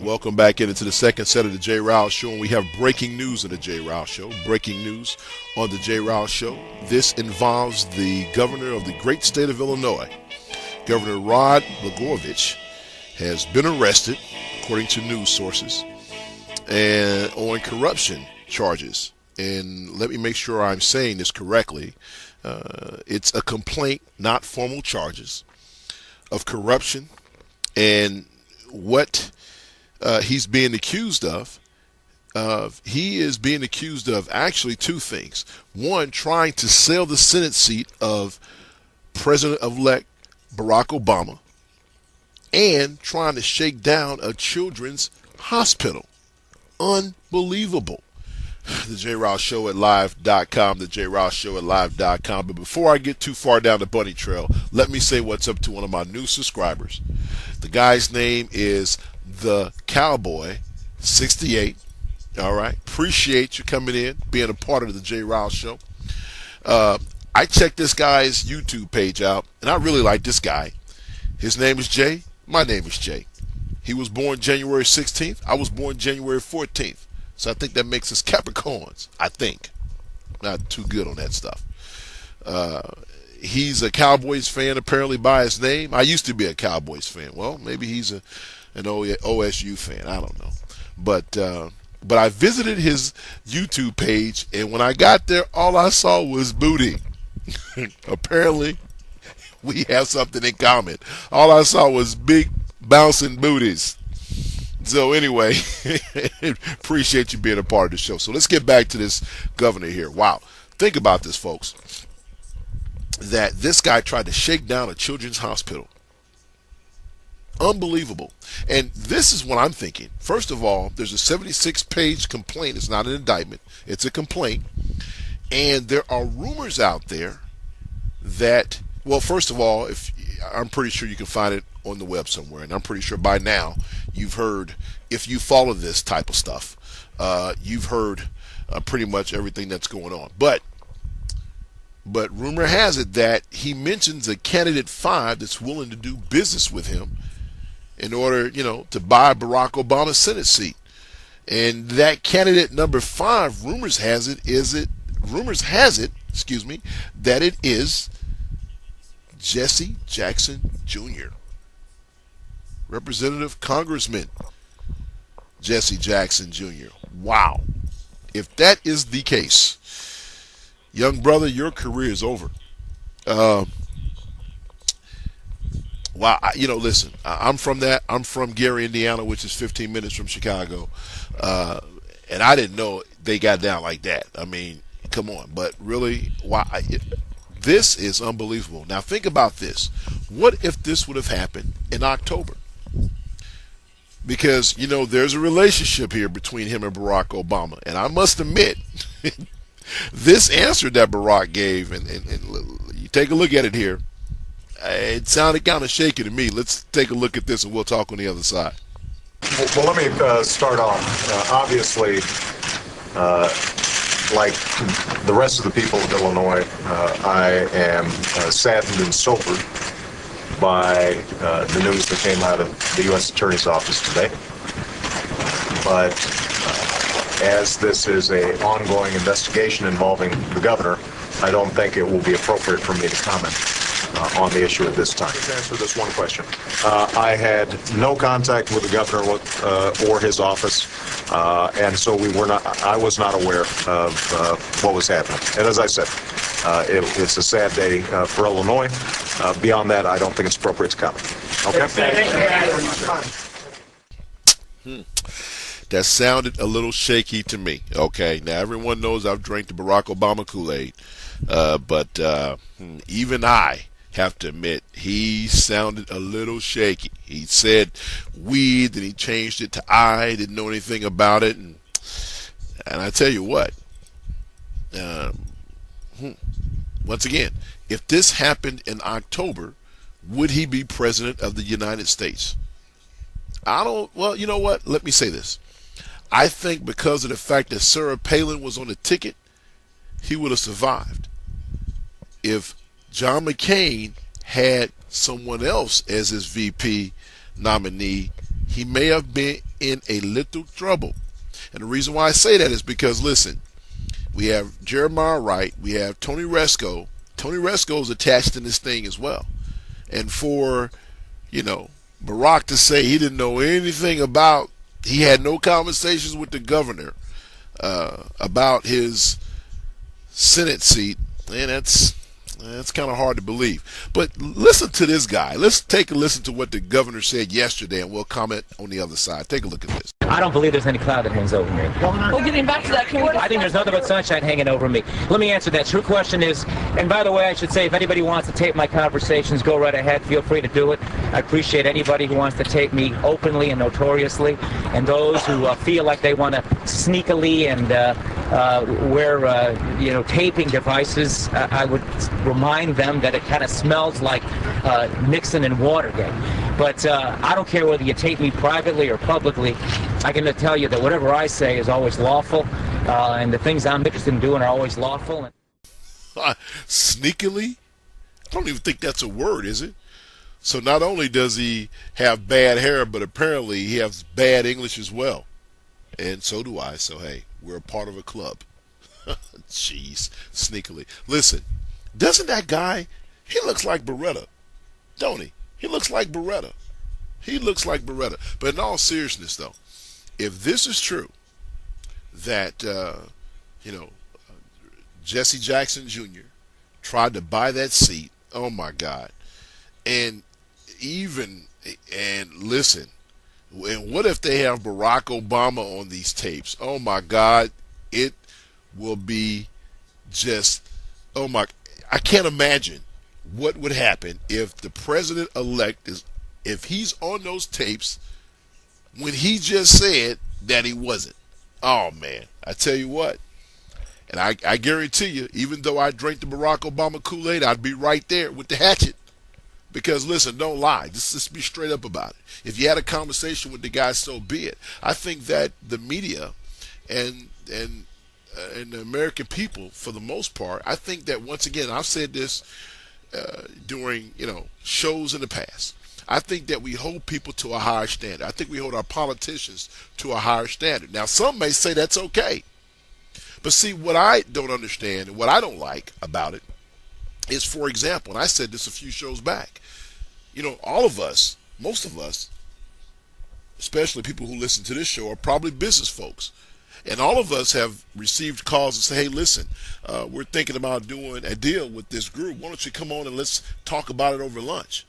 Welcome back into the second set of the J. Rouse Show, and we have breaking news on the J. Rouse Show. Breaking news on the J. Rouse Show. This involves the governor of the great state of Illinois. Governor Rod Blagojevich has been arrested, according to news sources, and on corruption charges. And let me make sure I'm saying this correctly. It's a complaint, not formal charges, of corruption. And what he's being accused of, he is being accused of actually two things. One, trying to sell the Senate seat of President-elect Barack Obama, and trying to shake down a children's hospital. Unbelievable. The J. Rouse Show at live.com, the J. Rouse Show at live.com. But before I get too far down the bunny trail, let me say what's up to one of my new subscribers. The guy's name is The Cowboy 68. All right. Appreciate you coming in, being a part of the J. Rouse Show. I checked this guy's YouTube page out, and I really like this guy. His name is Jay. My name is Jay. He was born January 16th. I was born January 14th. So I think that makes us Capricorns. I think. Not too good on that stuff. He's a Cowboys fan, apparently, by his name. I used to be a Cowboys fan. Well, maybe he's an OSU fan. I don't know. But I visited his YouTube page, and when I got there, all I saw was booty. Apparently, we have something in common. All I saw was big bouncing booties. So anyway, appreciate you being a part of the show. So let's get back to this governor here. Wow. Think about this, folks. That this guy tried to shake down a children's hospital. Unbelievable. And this is what I'm thinking. First of all, there's a 76-page complaint. It's not an indictment. It's a complaint. And there are rumors out there that, well, first of all, I'm pretty sure you can find it on the web somewhere. And I'm pretty sure by now you've heard, if you follow this type of stuff, you've heard pretty much everything that's going on. But rumor has it that he mentions a candidate 5 that's willing to do business with him in order, to buy Barack Obama's Senate seat. And that candidate number 5, rumors has it, that it is Jesse Jackson Jr., Representative Congressman Jesse Jackson Jr. Wow. If that is the case, young brother, your career is over. Wow. Listen, I'm from Gary, Indiana, which is 15 minutes from Chicago. And I didn't know they got down like that. I mean, come on. But really, this is unbelievable. Now, think about this. What if this would have happened in October? Because, there's a relationship here between him and Barack Obama. And I must admit, this answer that Barack gave, and you take a look at it here, it sounded kind of shaky to me. Let's take a look at this, and we'll talk on the other side. Well, let me start off. Obviously, like the rest of the people of Illinois, I am saddened and sobered by the news that came out of the U.S. Attorney's Office today. But as this is an ongoing investigation involving the governor, I don't think it will be appropriate for me to comment on the issue at this time. Let's answer this one question. I had no contact with the governor or his office, and so I was not aware of what was happening. And as I said, it's a sad day for Illinois. Beyond that, I don't think it's appropriate to comment. Okay? That sounded a little shaky to me. Okay, now everyone knows I've drank the Barack Obama Kool-Aid, but even I have to admit he sounded a little shaky. He said we, then he changed it to I, didn't know anything about it, and I tell you what, once again, if this happened in October, would he be president of the United States? Well, you know what? Let me say this. I think because of the fact that Sarah Palin was on the ticket, he would have survived. If John McCain had someone else as his VP nominee, he may have been in a little trouble. And the reason why I say that is because, listen, we have Jeremiah Wright, we have Tony Resco. Tony Resco is attached in this thing as well. And for, Barack to say he didn't know anything about, he had no conversations with the governor about his Senate seat, and that's kind of hard to believe. But listen to this guy. Let's take a listen to what the governor said yesterday, and we'll comment on the other side. Take a look at this. I don't believe there's any cloud that hangs over me. Well, getting back to that, I think there's nothing but sunshine hanging over me. Let me answer that. True question is, and by the way, I should say, if anybody wants to tape my conversations, go right ahead. Feel free to do it. I appreciate anybody who wants to tape me openly and notoriously, and those who feel like they want to sneakily and wear, taping devices. I would remind them that it kind of smells like Nixon and Watergate. But I don't care whether you tape me privately or publicly. I can tell you that whatever I say is always lawful, and the things I'm interested in doing are always lawful. Sneakily? I don't even think that's a word, is it? So not only does he have bad hair, but apparently he has bad English as well. And so do I. So, hey, we're a part of a club. Jeez, sneakily. Listen, doesn't that guy, he looks like Beretta, don't he? He looks like Beretta. He looks like Beretta. But in all seriousness, though, if this is true, that, Jesse Jackson Jr. tried to buy that seat, oh, my God. And listen, and what if they have Barack Obama on these tapes? Oh, my God, it will be just, I can't imagine what would happen if the president-elect if he's on those tapes when he just said that he wasn't. Oh, man, I tell you what. And I guarantee you, even though I drank the Barack Obama Kool-Aid, I'd be right there with the hatchet. Because, listen, don't lie. Just be straight up about it. If you had a conversation with the guy, so be it. I think that the media and the American people, for the most part, I think that, once again, I've said this during, shows in the past. I think that we hold people to a higher standard. I think we hold our politicians to a higher standard. Now, some may say that's okay. But see, what I don't understand and what I don't like about it is, for example, and I said this a few shows back, all of us, most of us, especially people who listen to this show, are probably business folks. And all of us have received calls and say, hey, listen, we're thinking about doing a deal with this group. Why don't you come on and let's talk about it over lunch?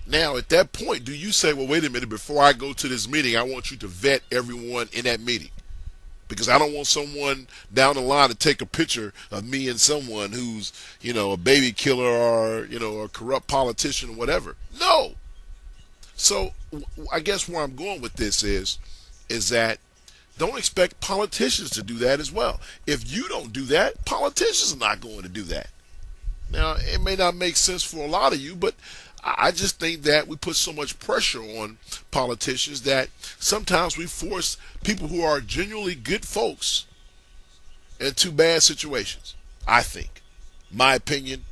Now, at that point, do you say, well, wait a minute, before I go to this meeting, I want you to vet everyone in that meeting? Because I don't want someone down the line to take a picture of me and someone who's, a baby killer or, a corrupt politician or whatever. No. So I guess where I'm going with this is that don't expect politicians to do that as well. If you don't do that, politicians are not going to do that. Now, it may not make sense for a lot of you, but I just think that we put so much pressure on politicians that sometimes we force people who are genuinely good folks into bad situations. I think. My opinion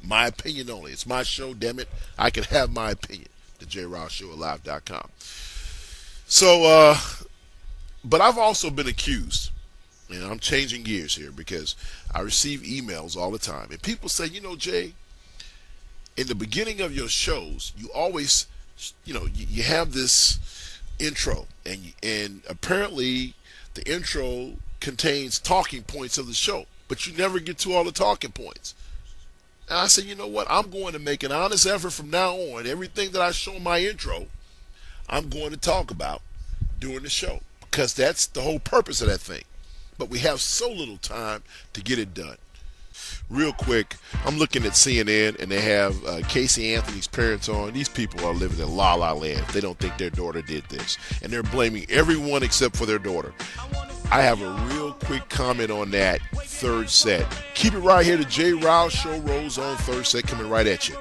only. It's my show, damn it. I can have my opinion. The JRowShow@live.com. So, but I've also been accused, and I'm changing gears here because I receive emails all the time. And people say, Jay, in the beginning of your shows, you always, you have this intro, and apparently the intro contains talking points of the show, but you never get to all the talking points. And I said, you know what? I'm going to make an honest effort from now on. Everything that I show in my intro, I'm going to talk about during the show, because that's the whole purpose of that thing. But we have so little time to get it done. Real quick, I'm looking at CNN, and they have Casey Anthony's parents on. These people are living in la la land. They don't think their daughter did this, and they're blaming everyone except for their daughter. I have a real quick comment on that third set. Keep it right here. The J. Rouse Show rolls on third set, coming right at you.